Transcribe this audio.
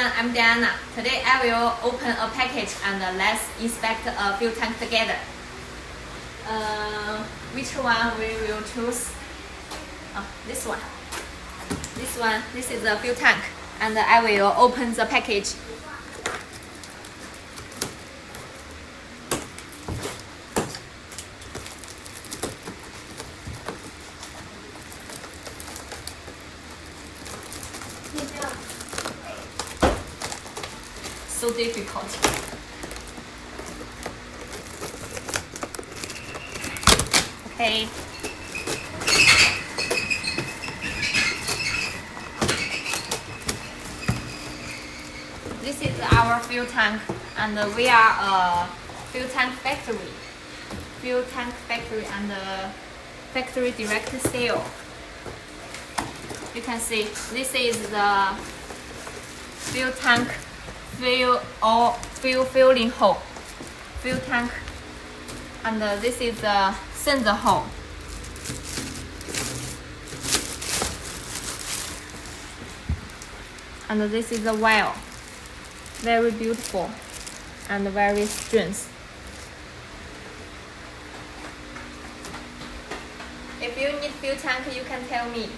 everyone, I'm Diana. Today I will open a package and let's inspect a fuel tank together. Which one we will choose? This one. This is the fuel tank and I will open the package. So difficult. Okay. This is our fuel tank, and we are a fuel tank factory. Fuel tank factory and factory direct sale. You can see this is the fuel tank fuel filling hole, fuel tank, and this is the sensor hole. And this is the well, very beautiful and very strength. If you need fuel tank, you can tell me.